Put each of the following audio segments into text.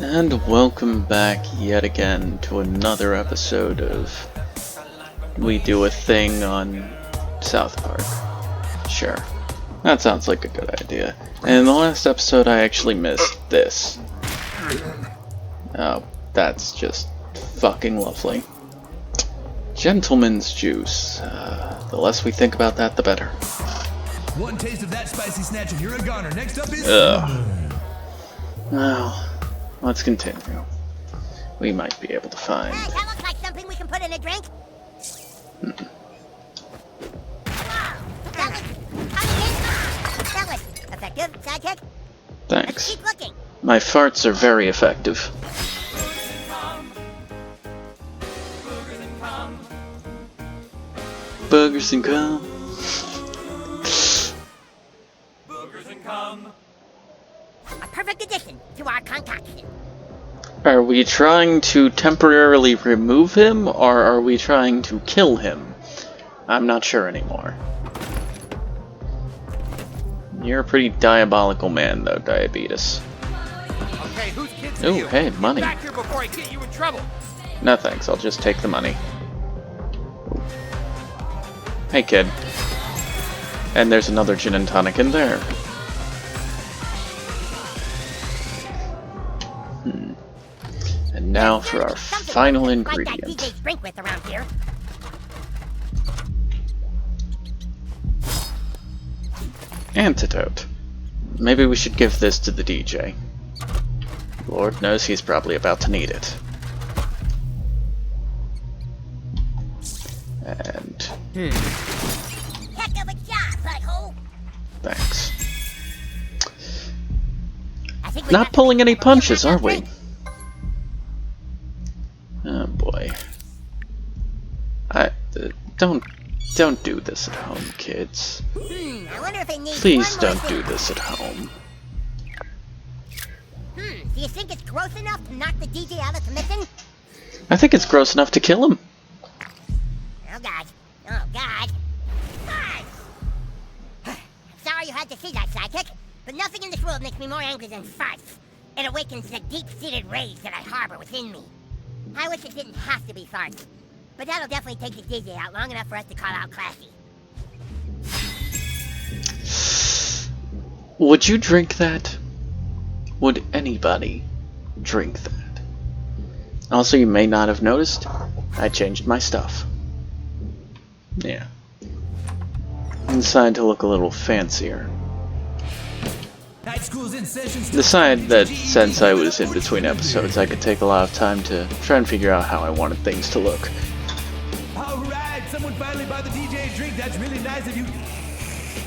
And welcome back yet again to another episode of We Do a Thing on South Park. Sure, that sounds like a good idea. And in the last episode I actually missed this. Oh, that's just fucking lovely. Gentleman's juice. The less we think about that, the better. One taste of that spicy snatch and you're a goner. Next up is... Well, let's continue. We might be able to find... that looks like something we can put in a drink. That was effective. Sidekick? Thanks. Keep looking. My farts are very effective. Boogers and cum. Boogers and cum. A perfect addition to our concoction. Are we trying to temporarily remove him, or are we trying to kill him? I'm not sure anymore. You're a pretty diabolical man, though, Diabetes. Okay, whose kids Ooh, are you? hey, money. Get back here before I get you in trouble. No thanks, I'll just take the money. Hey, kid. And there's another gin and tonic in there. And now for our final ingredient. Like that DJ's drink with around here. Antidote. Maybe we should give this to the DJ. Lord knows he's probably about to need it. And... Heck of a job, butthole. thanks. I think we Not got pulling any the punches, real are we? drink. Oh boy. Don't do this at home, kids. I wonder if it needs Please one more don't do thing. this at home. Do you think it's gross enough to knock the DJ out of commission? I think it's gross enough to kill him. Oh god. Oh god. Farts! Sorry you had to see that, sidekick, but nothing in this world makes me more angry than farts. It awakens the deep-seated rage that I harbor within me. I wish it didn't have to be farts, but that'll definitely take the DJ out long enough for us to call out Classy. Would you drink that? Would anybody drink that? Also, you may not have noticed, I changed my stuff. Yeah. Decided to look a little fancier. Night school's in session. Decided that since I was in between episodes, I could take a lot of time to try and figure out how I wanted things to look. Alright, someone finally bought the DJ a drink. That's really nice of you.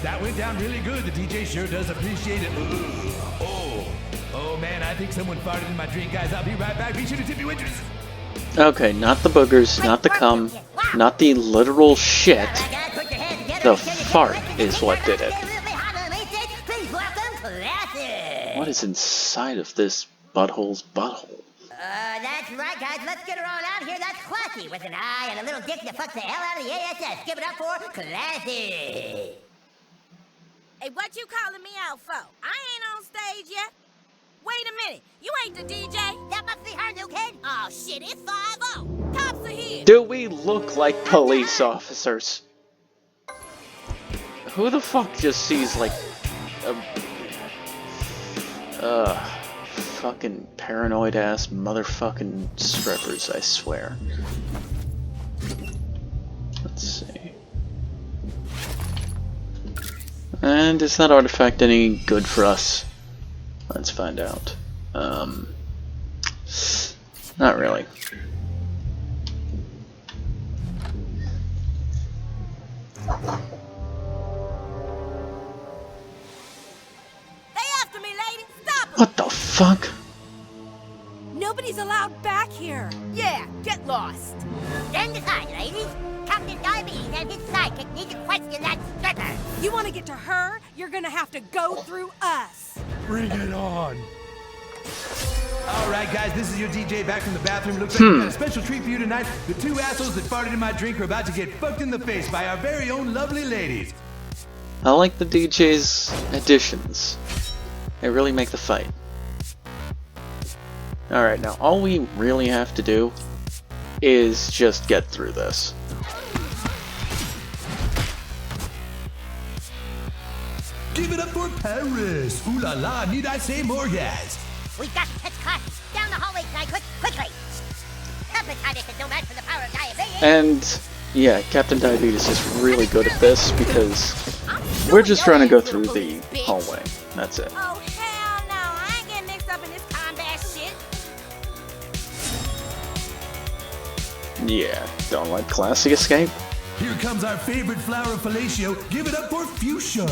That went down really good. The DJ sure does appreciate it. Oh man, I think someone farted in my drink, guys. I'll be right back. Be sure to tip your waitress. Okay, not the boogers, not the cum, not the literal shit. The fart is what did it. What is inside of this butthole's butthole? That's right, guys. Let's get her on out here. That's Classy with an I and a little dick that fucks the hell out of the ASS. Give it up for Classy. Hey, what you calling me out for? I ain't on stage yet. Wait a minute, you ain't the DJ? That must be her, new kid. Oh shit, it's 5-0. Cops are here. Do we look like police officers? Who the fuck just sees like fucking paranoid ass motherfucking strippers, I swear. Let's see. And is that artifact any good for us? Let's find out. Not really. They after me, lady. Stop 'em. What the fuck? Nobody's allowed back here. Yeah, get lost. Stand aside, ladies. Captain Diabetes and his sidekick need to question that stripper. You want to get to her? You're gonna have to go through us. Bring it on. Alright guys, this is your DJ back from the bathroom. Looks like we got a special treat for you tonight. The two assholes that farted in my drink are about to get fucked in the face by our very own lovely ladies. I like the DJ's additions. They really make the fight. Alright, now all we really have to do is just get through this. Give it up for Paris! Ooh la la, need I say more, yes? We've got to catch classes. Down the hallway, Sidekick, quickly! Hepatitis is no match for the power of diabetes! And yeah, Captain Diabetes is really good at this because we're just trying to go through the hallway. That's it. Oh, hell no. I ain't getting mixed up in this combat shit. Yeah, don't like classic escape? Here comes our favorite flower of fellatio. Give it up for Fuchsia!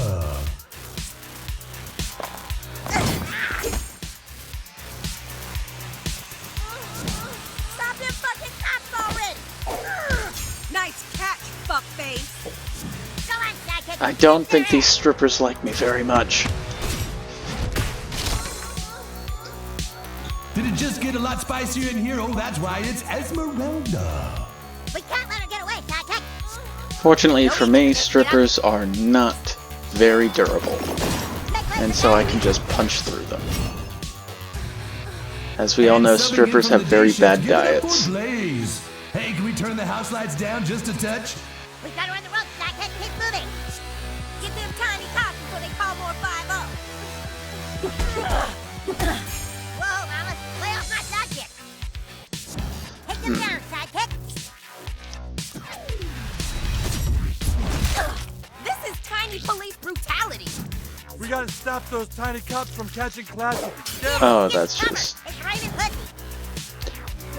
Stop them fucking cops already. Nice catch, fuckface. Go on, Sidekick! I don't think these strippers like me very much. Did it just get a lot spicier in here? Oh, that's why it's Esmeralda. We can't let her get away, Sidekick! Fortunately for me, strippers are not very durable, and so I can just punch through them. As we all know, strippers have very bad diets. Hey, can we turn the house lights down just a touch? We've got her on the ropes, Sidekick! Keep moving! Get them tiny cops before they call more 5-0. Whoa, Mama! Lay off my sidekick! Take them down, Sidekick! This is tiny police brutality. We gotta stop those tiny cops from catching classes. Oh, that's just... It's raining pussy!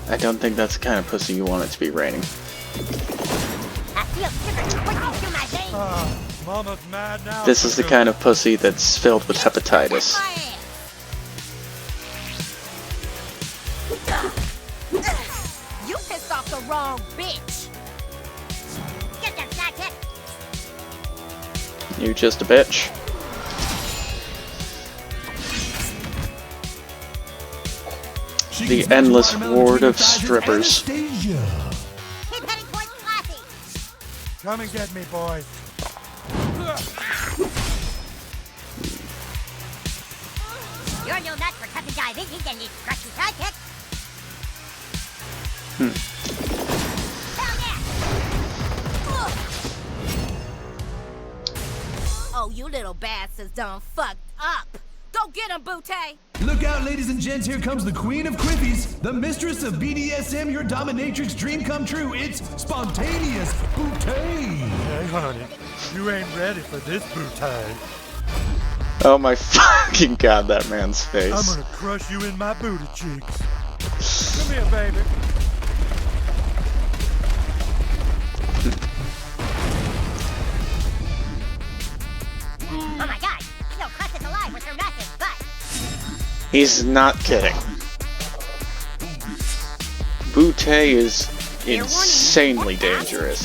I don't think that's the kind of pussy you want it to be raining. I feel shivers coursing through my veins! Mama's mad now. This is the kind of pussy that's filled with hepatitis. My ass. You pissed off the wrong bitch. Get them, Sidekick! You just a bitch. The endless horde of strippers. Keep heading towards Classy! Come and get me, boys. You're no match for Captain Diabetes and his crusty Sidekick! Hell yeah! Oh, you little bastards done fucked up. Go get him, bootay. Look out, ladies and gents, here comes the queen of quiffies, the mistress of BDSM, your dominatrix dream come true. It's spontaneous bootay. Hey, honey, you ain't ready for this bootay. Oh my fucking god, that man's face. I'm gonna crush you in my booty cheeks. Come here, baby. Oh my god! Still crushed us alive with her massive butt! He's not kidding. Bootay is insanely dangerous.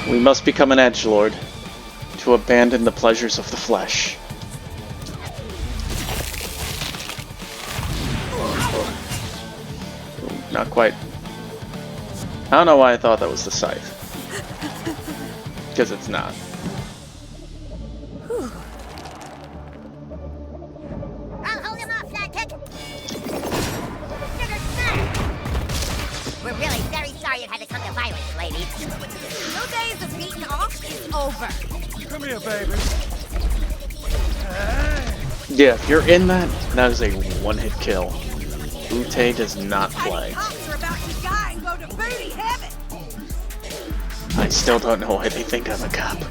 We must become an edgelord to abandon the pleasures of the flesh. Not quite. I don't know why I thought that was the scythe. Because it's not. I'll hold him off, Sidekick! Sugar smash! We're really very sorry it had to come to violence, ladies. Your days of beating off is over. Come here, baby. Yeah, if you're in that, that is a one-hit kill. Bootay does not play. Tiny cops are about to die and go to booty heaven. I still don't know why they think I'm a cop. You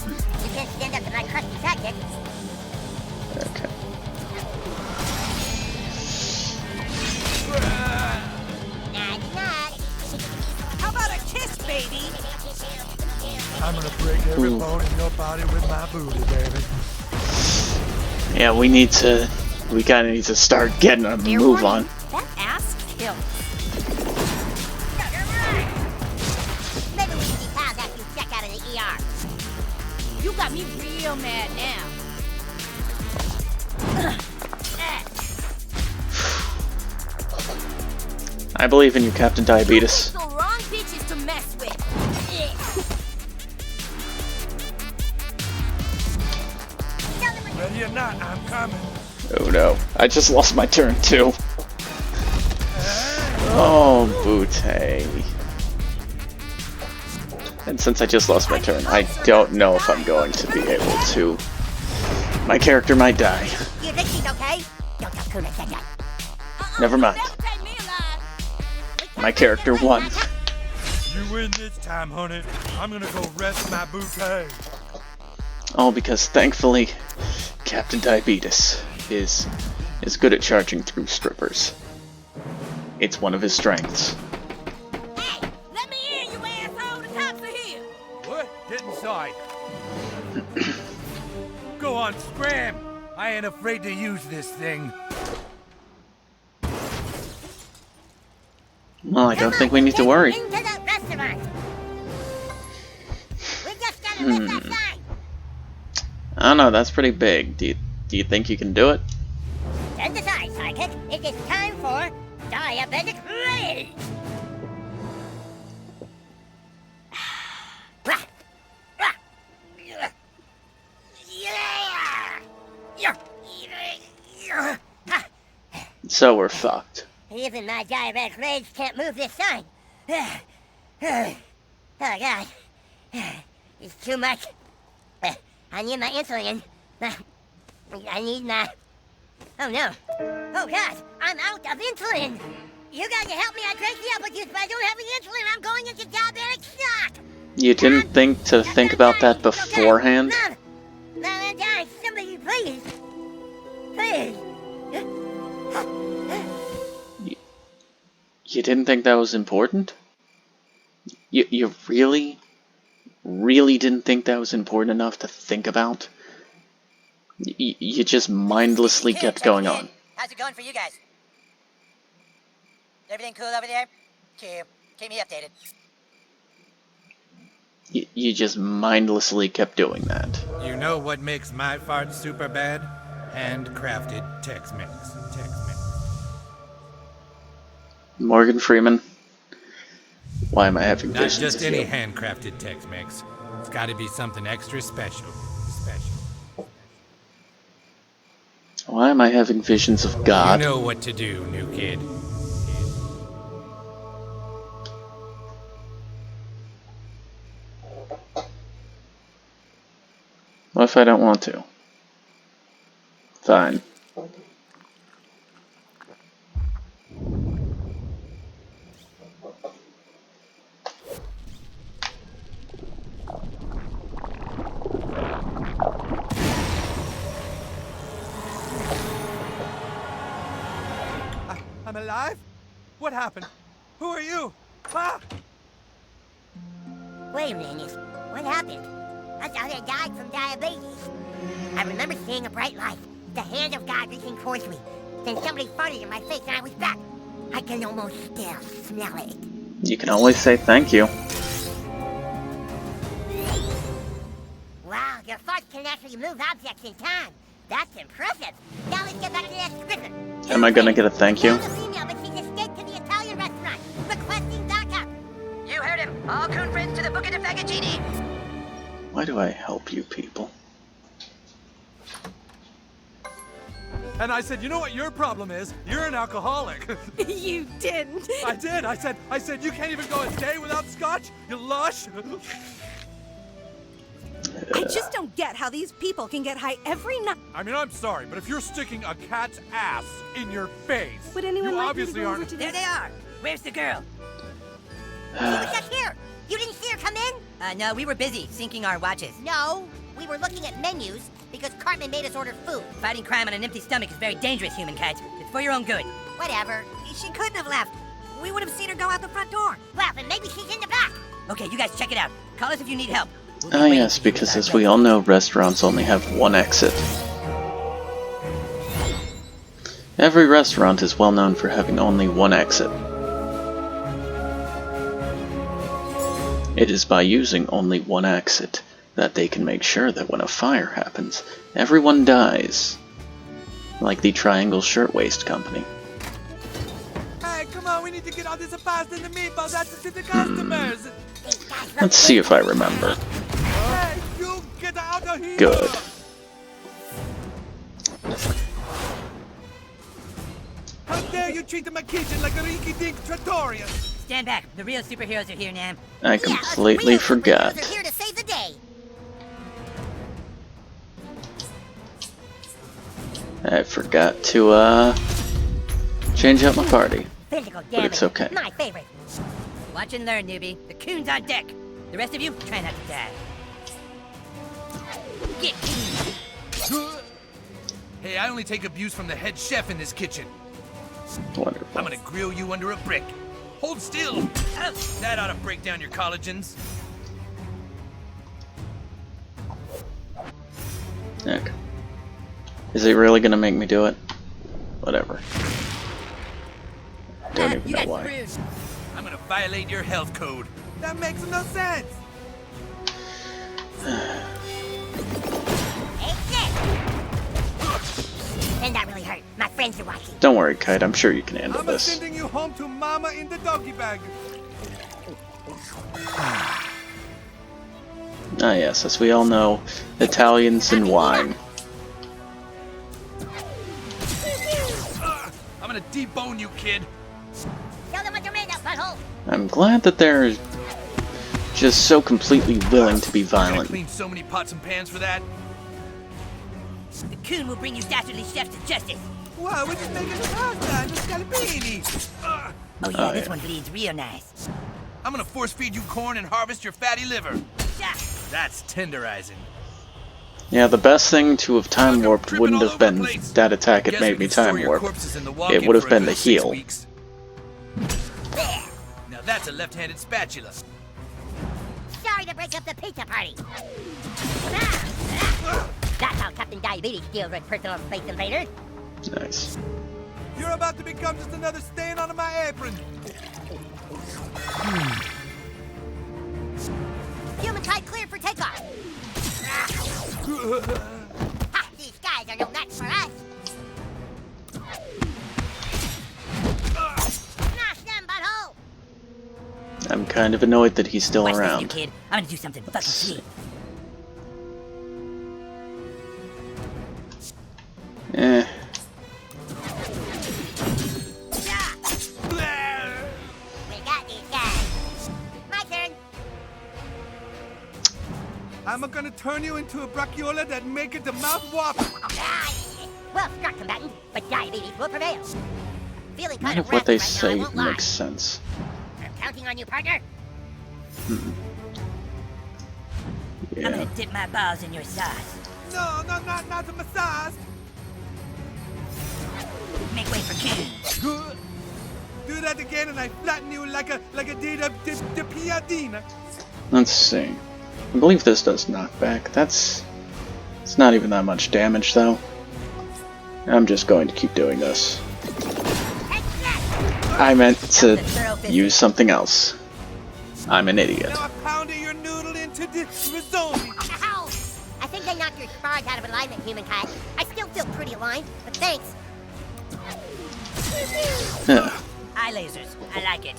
can't stand up to my crusty Sidekick! Okay. Nod, nod! How about a kiss, baby? I'm gonna break every bone in your body with my booty, baby. Yeah, we kinda need to start getting a move on. That ass kills. Maybe we can be pals after you check out of the ER. You got me real mad now. I believe in you, Captain Diabetes. You picked the wrong bitches to mess with. Ready or not, I'm coming. Oh no, I just lost my turn too. Oh, bootay. And since I just lost my turn, I don't know if I'm going to be able to. My character might die. You think she's okay? Don't tell Kuna said that. Never mind. That'll take me alive. My character won. You win this time, honey. I'm gonna go rest my bootay. All because, thankfully, Captain Diabetes is good at charging through strippers. It's one of his strengths. Hey, let me in, you asshole. The cops are here. What? Get inside. Go on, scram. I ain't afraid to use this thing. Well, I don't think we need to worry. Into the restaurant. We just gotta lift that sign. I don't know, that's pretty big. Do you think you can do it? Stand aside, psychic. It is time for diabetic rage. So we're fucked. Even my diabetic rage can't move this sign. Oh God, it's too much. I need my insulin. I need my... Oh no. Oh God, I'm out of insulin. You guys help me. I drank the apple juice, but I don't have any insulin. I'm going into diabetic shock. You didn't think to think about that beforehand? Mom, I'm dying. Somebody, please. Please. You didn't think that was important? You really didn't think that was important enough to think about? You just mindlessly kept going on. How's it going for you guys? Everything cool over there? Cool. Keep me updated. You just mindlessly kept doing that. You know what makes my fart super bad? Handcrafted Tex-Mex. Morgan Freeman, why am I having Not visions just of any you? handcrafted Tex-Mex. It's gotta be something extra special. Why am I having visions of God? You know what to do, new kid. What if I don't want to? Fine. I'm alive? What happened? Who are you? Ah! Wait a minute. What happened? I thought I died from diabetes. I remember seeing a bright light, the hand of God reaching towards me. Then somebody farted in my face and I was back. I can almost still smell it. You can always say thank you. Wow, your farts can actually move objects in time. That's impressive. Now let's get back to that stripper. Am I gonna get a thank you? Found a female, but she's escaped to the Italian restaurant, requesting backup. You heard him. All coon friends to the Buca de Fagagini. Why do I help you people? And I said, you know what your problem is? You're an alcoholic. You didn't. I did. I said, you can't even go a day without scotch? You lush. I just don't get how these people can get high every night. I mean, I'm sorry, but if you're sticking a cat's ass in your face, Would anyone you like me to obviously go over aren't. to There this? they are. Where's the girl? She was just here. You didn't see her come in? No, we were busy syncing our watches. No, we were looking at menus because Cartman made us order food. Fighting crime on an empty stomach is very dangerous, human cat. It's for your own good. Whatever. She couldn't have left. We would have seen her go out the front door. Well, then maybe she's in the back. Okay, you guys check it out. Call us if you need help. We'll be Ah waiting yes, for you because with as our we all know, restaurants only have one exit. Every restaurant is well known for having only one exit. It is by using only one exit that they can make sure that when a fire happens, everyone dies. Like the Triangle Shirtwaist Company. Hey, come on, we need to get all this pasta and the meatballs out to the customers. These guys Let's see if I remember. Hey, you get out of here. Good. you treating my kitchen like a rinky-dink trattoria? Stand back. The real superheroes are here, Nam. I completely forgot. Superheroes are here to save the day. I forgot to, change up my party. Physical But damage. it's okay. My favorite. Watch and learn, newbie. The coon's on deck. The rest of you, try not to die. Get coon. Hey, I only take abuse from the head chef in this kitchen. I'm Wonderful. gonna grill you under a brick. Hold still. Oh, That ought to break down your collagens. Heck. Is he really gonna make me do it? Whatever. Don't even you know got why. screwed. I'm gonna violate your health code. That makes no sense. Hey, shit! And that really hurt. My friends are watching. Don't worry, Kite. I'm sure you can handle I'm this. sending you home to Mama in the doggy bag. Ah, yes, as we all know, Italians and wine. I'm gonna debone you, kid. Tell them what you're made of, butthole. I'm glad that they're just so completely willing to be I'm gonna violent. clean so many pots and pans for that. The coon will bring you dastardly chefs to justice. Wow, we're just making the pasta and the scalpini. Oh yeah, Oh, this yeah. one bleeds real nice. I'm gonna force feed you corn and harvest your fatty liver. Shot. That's tenderizing. Yeah, the best thing to have time warped Dripping wouldn't all have over the been place. that attack it Guess made we me can store time your warp. corpses in the It walk-in would have for a been the good 6 heal. weeks. Now that's a left-handed spatula. Sorry to break up the pizza party. That's how Captain Diabetes deals with personal space invaders. Nice. You're about to become just another stain on my apron. Human type cleared for takeoff. Ha! These guys are no match for us. Smash them, butthole! I'm kind of annoyed that he's still Watch this, new around. kid. I'm gonna do something fucking sweet. Eh. We got these guys. My turn. I'm gonna turn you into a brachiola that make it the mouth water. Ah, well struck, combatant, but diabetes will prevail. Feeling None kind of of what they raspy right now, I say won't lie. makes sense. I'm counting on you, partner. I'm Yeah. gonna dip my balls in your sauce. No, not the massage. Make way for coon. Good. Do that again and I flatten you like a did a piadina. Let's see. I believe this does knockback. It's not even that much damage though. I'm just going to keep doing this. Hey, shit! I meant to use something else. I'm an idiot. Now I pounded your noodle into the risotto. Ow! I think they knocked your spars out of alignment, humankind. I still feel pretty aligned, but thanks. Ugh. Eye lasers. I like it.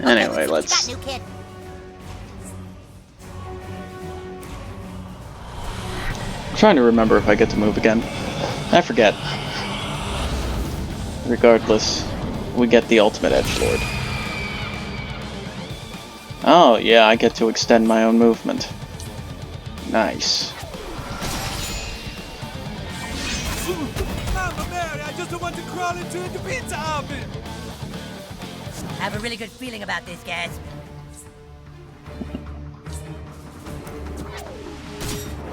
Anyway, What you got, let's. new kid? I'm trying to remember if I get to move again. I forget. Regardless, we get the ultimate edgelord. Oh, yeah, I get to extend my own movement. Nice. Mama Mary, I just want to crawl into the pizza oven. I have a really good feeling about this, guys.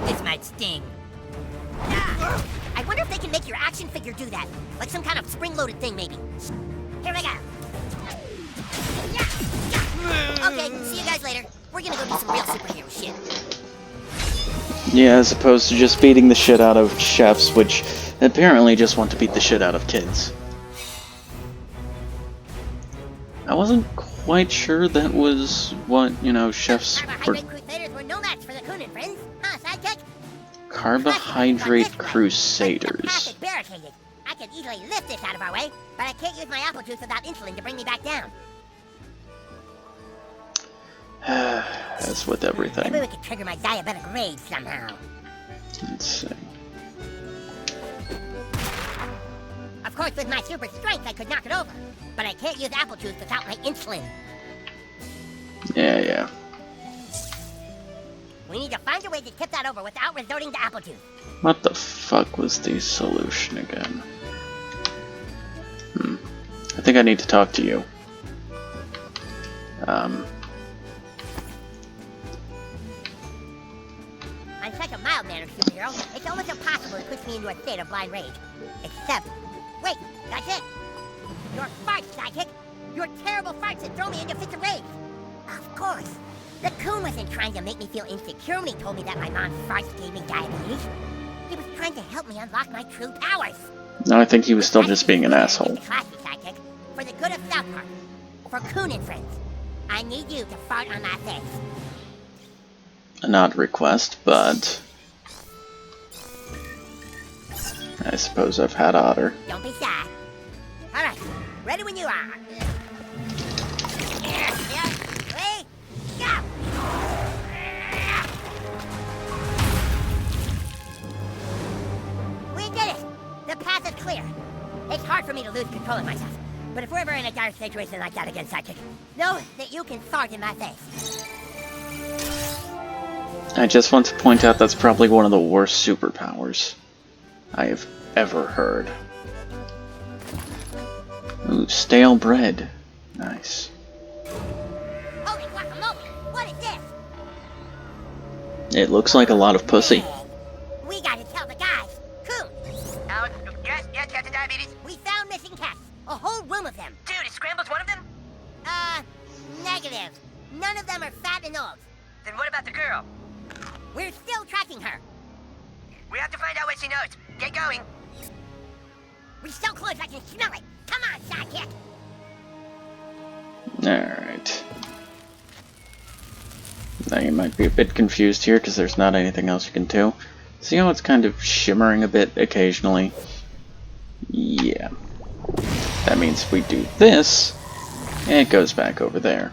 This might sting. Ah, I wonder if they can make your action figure do that. Like some kind of spring-loaded thing, maybe. Here we go. Yeah, yeah. Okay, see you guys later. We're gonna go do some real superhero shit. Yeah, as opposed to just beating the shit out of chefs, which apparently just want to beat the shit out of kids. I wasn't quite sure that was what, you know, chefs were. Carbohydrate Crusaders were no match for the Coon and friends. Huh, sidekick? Carbohydrate The path Crusaders. is barricaded. I could easily lift this out of our way, but I can't use my apple juice without insulin to bring me back down. As with Maybe everything. we could trigger my diabetic rage somehow. Let's see. Of Of course, with my super strength, I could knock it over. But I can't use apple juice without my insulin. Yeah. We need to find a way to tip that over without resorting to apple juice. What the fuck was the solution again? I think I need to talk to you. I'm such a mild-mannered superhero, it's almost impossible to push me into a state of blind rage. Except... Wait, that's it! Your farts, sidekick! Your terrible farts that throw me into fits of rage! Of course! The coon wasn't trying to make me feel insecure when he told me that my mom's farts gave me diabetes. He was trying to help me unlock my true powers. No, I think he was still just being an asshole. Classy, sidekick. For the good of South Park. For Coon and friends. I need you to fart on my face. Not request, but I suppose I've had otter. Don't be shy. Alright, ready when you are. Ready, go! We did it! The path is clear. It's hard for me to lose control of myself. But if we're ever in a dire situation like that again, Sidekick, know that you can fart in my face. I just want to point out that's probably one of the worst superpowers I have ever heard. Ooh, stale bread. Nice. Holy guacamole! What is this? It looks like a lot of pussy. We gotta tell the guys. Coon! Yes, Captain Diabetes. We found missing cats. A whole room of them. Dude, is Scrambles one of them? Negative. None of them are fat and old. Then what about the girl? We're still tracking her. We have to find out what she knows. Get going. We're so close I can smell it. Come on, sidekick. Alright. Now you might be a bit confused here because there's not anything else you can do. See how it's kind of shimmering a bit occasionally? Yeah. That means we do this, and it goes back over there.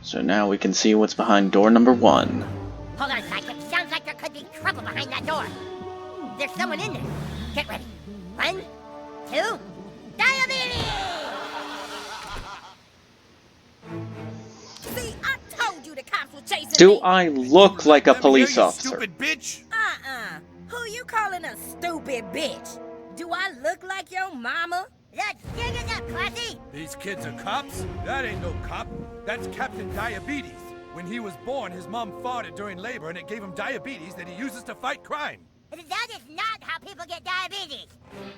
So now we can see what's behind door number 1. Hold on, sidekick. Sounds like there could be trouble behind that door. There's someone in there. Get ready. 1, 2, diabetes! See, I told you the cops were chasing Do me. I look like a police officer? Stupid bitch! Who you calling a stupid bitch? Do I look like your mama? Let's dig it up, Classy! These kids are cops? That ain't no cop. That's Captain Diabetes. When he was born, his mom farted during labor and it gave him diabetes that he uses to fight crime. That is not how people get diabetes.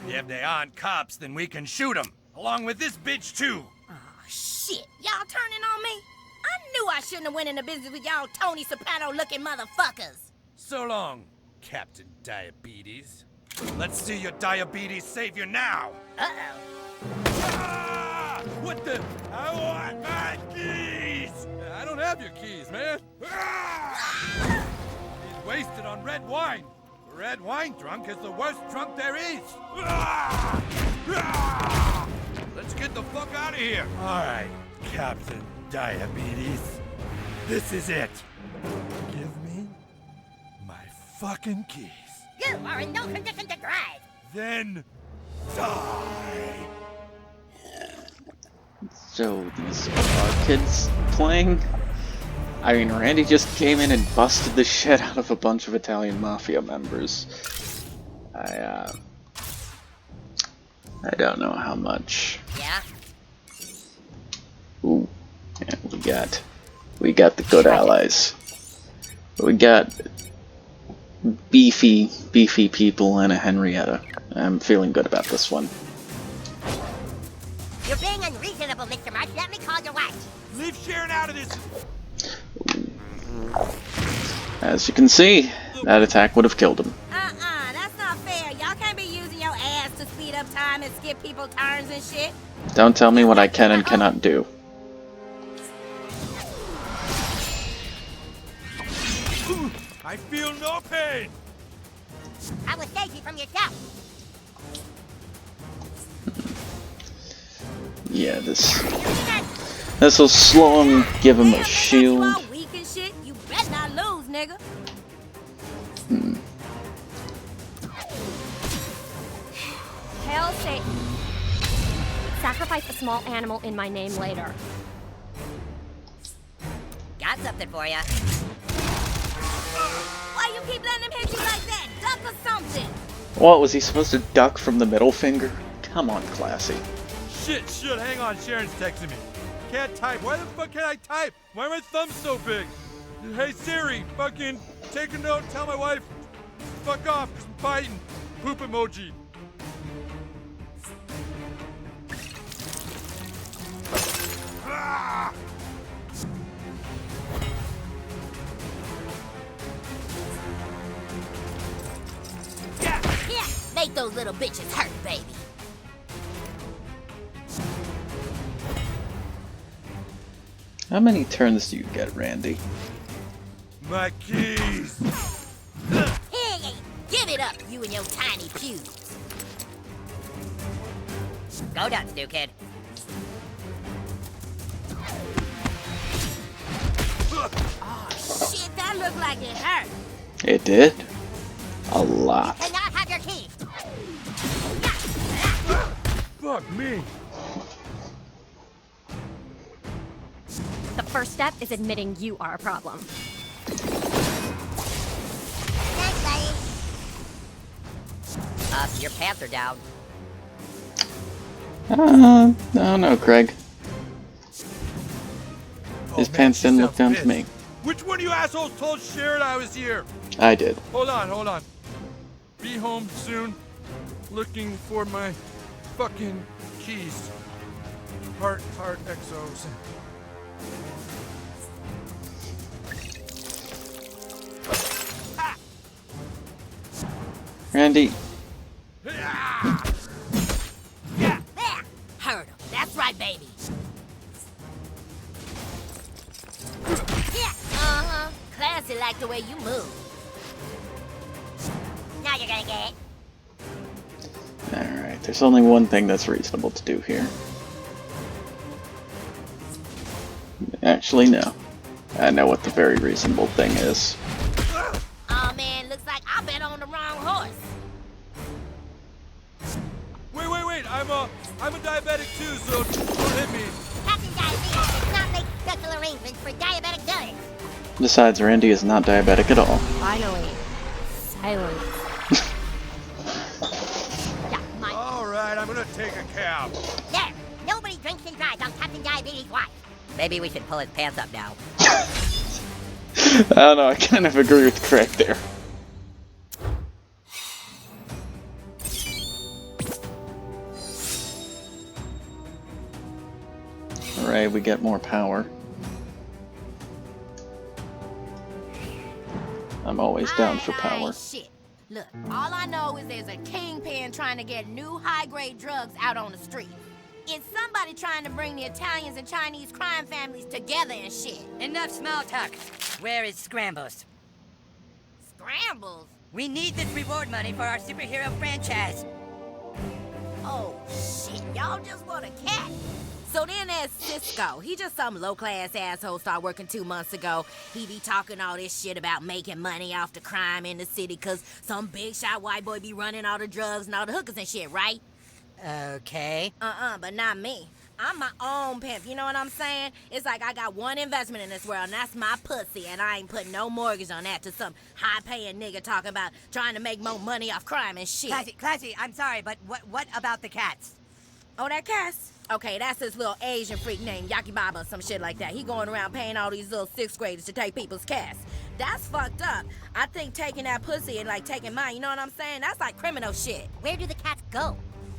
If they aren't cops, then we can shoot them. Along with this bitch, too. Oh, shit. Y'all turning on me? I knew I shouldn't have went into business with y'all Tony Soprano-looking motherfuckers. So long, Captain Diabetes. Let's see your diabetes savior now. Uh-oh. Ah! What the? I want my keys! I don't have your keys, man. Ah! He's wasted on red wine. Red wine drunk is the worst drunk there is. Ah! Ah! Let's get the fuck out of here. All right, Captain Diabetes. This is it. Give me my fucking keys. You are in no condition to drive. Then die. So these are kids playing? I mean, Randy just came in and busted the shit out of a bunch of Italian mafia members. I don't know how much. Yeah? Ooh, yeah, we got the good allies. We got beefy people and a Henrietta. I'm feeling good about this one. You're being unreasonable, Mr. March. Let me call your wife. Leave Sharon out of this. As you can see, that attack would have killed him. That's not fair. Y'all can't be using your ass to speed up time and skip people turns and shit. Don't tell me what I can and cannot do. I feel no pain. I will save you from yourself. Yeah, this'll slow him, give him a shield. You all weak and shit. You better not lose, nigga. Hell sacrifice a small animal in my name later. Got something for ya. Why you keep letting him hit you like that? Duck or something. What, was he supposed to duck from the middle finger? Come on, Classy. Shit, hang on, Sharon's texting me. Can't type. Why the fuck can't I type? Why are my thumbs so big? Hey Siri, fucking take a note, tell my wife, fuck off, 'cause I'm fighting. Poop emoji. Ah! Yeah, make those little bitches hurt, baby. How many turns do you get, Randy? My keys! Hey, give it up, you and your tiny pubes. Go nuts, new kid. Oh, shit, that looked like it hurt. It did? A lot. And not have your keys. Fuck me! The first step is admitting you are a problem. Thanks, buddy. Your pants are down. I don't know, Craig. His Oh, man, pants she didn't look sounds down to pissed. me. Which one of you assholes told Sharon I was here? I did. Hold on. Be home soon. Looking for my fucking keys. Heart XOs. Randy, Ah! There, heard him. That's right, baby. Uh-huh. Classy like the way you move. Now you're gonna get it. alright, there's only one thing that's reasonable to do here. Actually, no. I know what the very reasonable thing is. Oh man, looks like I bet on the wrong horse. Wait. I'm a diabetic too, so don't hit me. Captain Diabetes does not make special arrangements for diabetic donuts. Besides, Randy is not diabetic at all. Finally. Silence. Yeah, my... All right, I'm gonna take a cab. There! Nobody drinks and drives on Captain Diabetes' watch. Maybe we should pull his pants up now. I don't know, I kind of agree with Craig there. Alright, we get more power. I'm always down for power. Shit. Look, all I know is there's a kingpin trying to get new high-grade drugs out on the street. It's somebody trying to bring the Italians and Chinese crime families together and shit. Enough small talk. Where is Scrambles? Scrambles? We need this reward money for our superhero franchise. Oh, shit. Y'all just want a cat. So then there's Cisco. He just some low-class asshole started working 2 months ago. He be talking all this shit about making money off the crime in the city because some big shot white boy be running all the drugs and all the hookers and shit, right? Okay. But not me. I'm my own pimp, you know what I'm saying? It's like I got one investment in this world, and that's my pussy, and I ain't putting no mortgage on that to some high-paying nigga talking about trying to make more money off crime and shit. Classy, I'm sorry, but what about the cats? Oh, that Cass? Okay, that's this little Asian freak named Yaki Baba or some shit like that. He going around paying all these little 6th graders to take people's cats. That's fucked up. I think taking that pussy and, like, taking mine, you know what I'm saying? That's like criminal shit. Where do the cats go?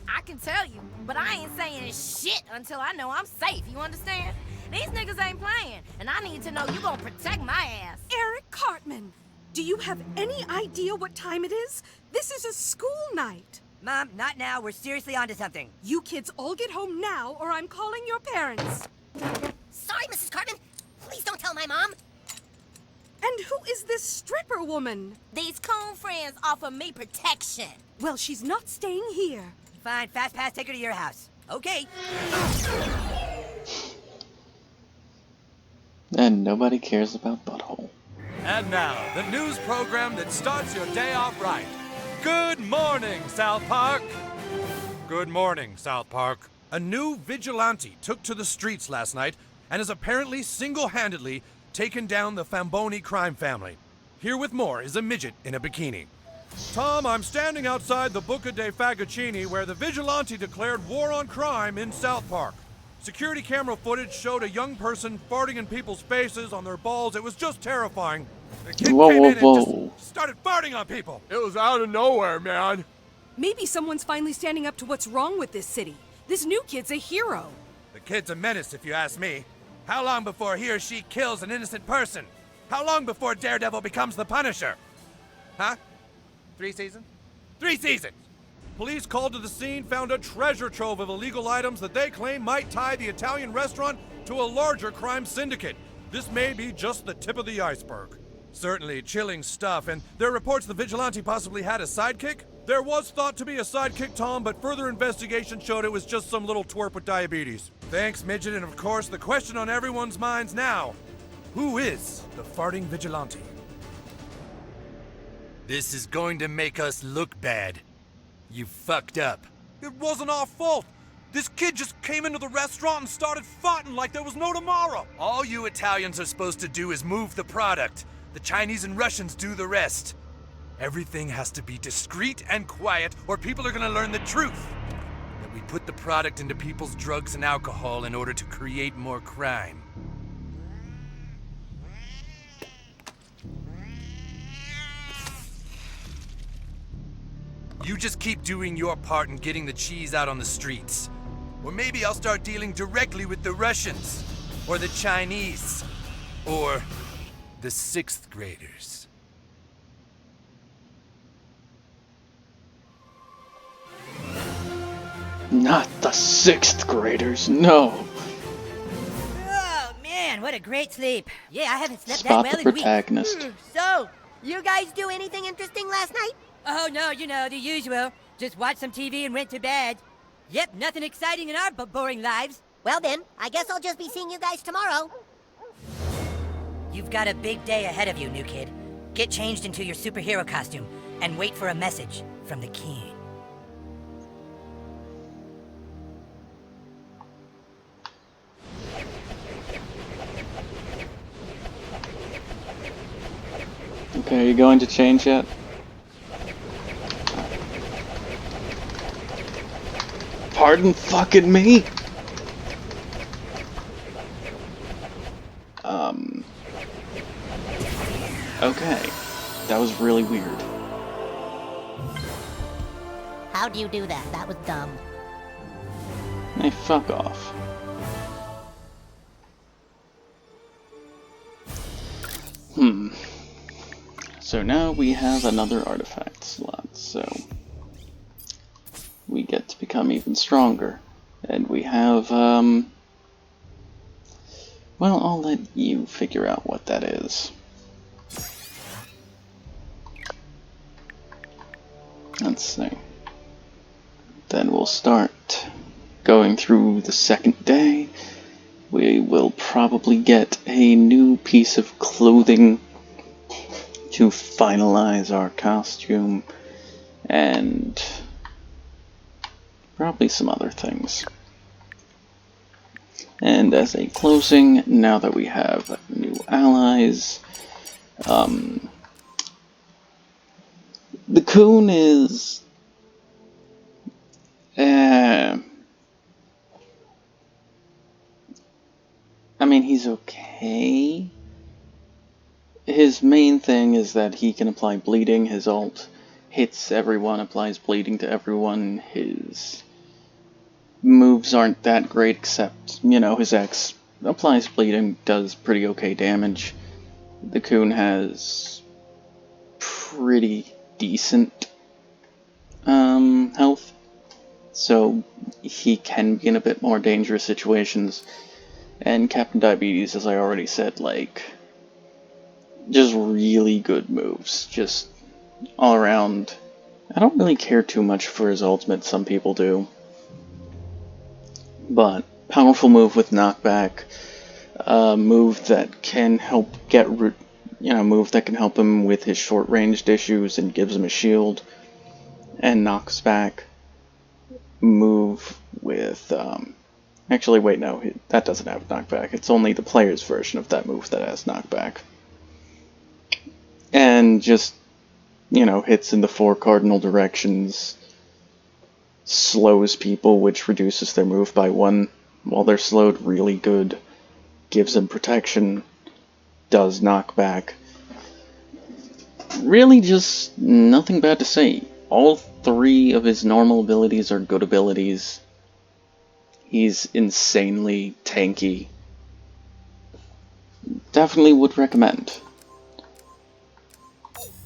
I can tell you, but I ain't saying shit until I know I'm safe, you understand? These niggas ain't playing, and I need to know you gonna protect my ass. Eric Cartman, do you have any idea what time it is? This is a school night. Mom, not now. We're seriously onto something. You kids all get home now, or I'm calling your parents. Sorry, Mrs. Cartman. Please don't tell my mom. And who is this stripper woman? These coon friends offer me protection. Well, she's not staying here. Fine, fast pass, take her to your house. Okay. And nobody cares about Butthole. And now, the news program that starts your day off right. Good morning, South Park. Good morning, South Park. A new vigilante took to the streets last night and has apparently single-handedly taken down the Famboni crime family. Here with more is a midget in a bikini. Tom, I'm standing outside the Buca dei Fagocini where the vigilante declared war on crime in South Park. Security camera footage showed a young person farting in people's faces on their balls. It was just terrifying. The kid Whoa, came whoa, in and whoa. just started farting on people. It was out of nowhere, man. Maybe someone's finally standing up to what's wrong with this city. This new kid's a hero. The kid's a menace, if you ask me. How long before he or she kills an innocent person? How long before Daredevil becomes the Punisher? Huh? 3 seasons? 3 seasons! Police called to the scene, found a treasure trove of illegal items that they claim might tie the Italian restaurant to a larger crime syndicate. This may be just the tip of the iceberg. Certainly chilling stuff, and there are reports the vigilante possibly had a sidekick. There was thought to be a sidekick, Tom, but further investigation showed it was just some little twerp with diabetes. Thanks, Midget, and of course, the question on everyone's minds now. Who is the farting vigilante? This is going to make us look bad. You fucked up. It wasn't our fault. This kid just came into the restaurant and started farting like there was no tomorrow. All you Italians are supposed to do is move the product. The Chinese and Russians do the rest. Everything has to be discreet and quiet, or people are gonna learn the truth. That we put the product into people's drugs and alcohol in order to create more crime. You just keep doing your part in getting the cheese out on the streets. Or maybe I'll start dealing directly with the Russians, or the Chinese, or the 6th graders. Not the 6th graders, no. Oh, man, what a great sleep. Yeah, I haven't slept Spot that the well in weeks. protagonist. So, you guys do anything interesting last night? Oh, no, you know, the usual. Just watch some TV and went to bed. Yep, nothing exciting in our boring lives. Well then, I guess I'll just be seeing you guys tomorrow. You've got a big day ahead of you, new kid. Get changed into your superhero costume and wait for a message from the king. Okay, are you going to change yet? Pardon fucking me? Okay. That was really weird. How'd you do that? That was dumb. Hey, fuck off. So now we have another artifact slot, so we get to become even stronger. And we have, well, I'll let you figure out what that is. Let's see. Then we'll start going through the second day. We will probably get a new piece of clothing to finalize our costume, and probably some other things. And as a closing, now that we have new allies, the Coon is I mean, he's okay. His main thing is that he can apply bleeding. His ult hits everyone, applies bleeding to everyone. His moves aren't that great, except, you know, his X applies bleeding, does pretty okay damage. The Coon has pretty decent health, so he can be in a bit more dangerous situations. And Captain Diabetes, as I already said, like, just really good moves, just all around. I don't really care too much for his ultimate, some people do. But powerful move with knockback, move that can help move that can help him with his short-ranged issues and gives him a shield and knocks back. move with, actually, wait, no, that doesn't have knockback. It's only the player's version of that move that has knockback. And just, you know, hits in the 4 cardinal directions, slows people, which reduces their move by 1 while they're slowed really good, gives them protection, does knockback. Really just nothing bad to say. All 3 of his normal abilities are good abilities. He's insanely tanky. Definitely would recommend.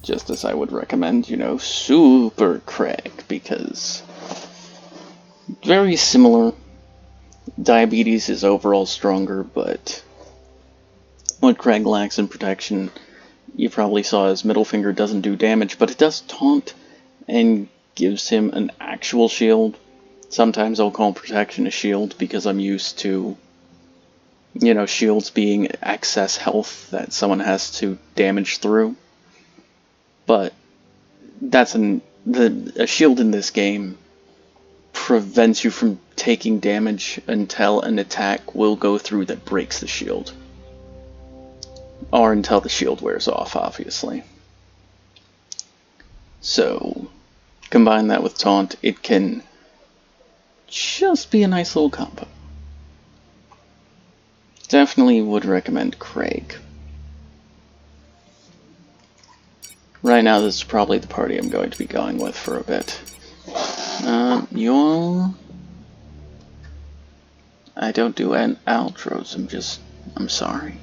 Just as I would recommend, you know, Super Craig, because very similar. Diabetes is overall stronger, but what Craig lacks in protection, you probably saw his middle finger doesn't do damage, but it does taunt and gives him an actual shield. Sometimes I'll call protection a shield because I'm used to, you know, shields being excess health that someone has to damage through. But that's a shield in this game prevents you from taking damage until an attack will go through that breaks the shield. Or until the shield wears off, obviously. So, combine that with taunt, it can just be a nice little combo. Definitely would recommend Craig. Right now, this is probably the party I'm going to be going with for a bit. I don't do outros, I'm sorry.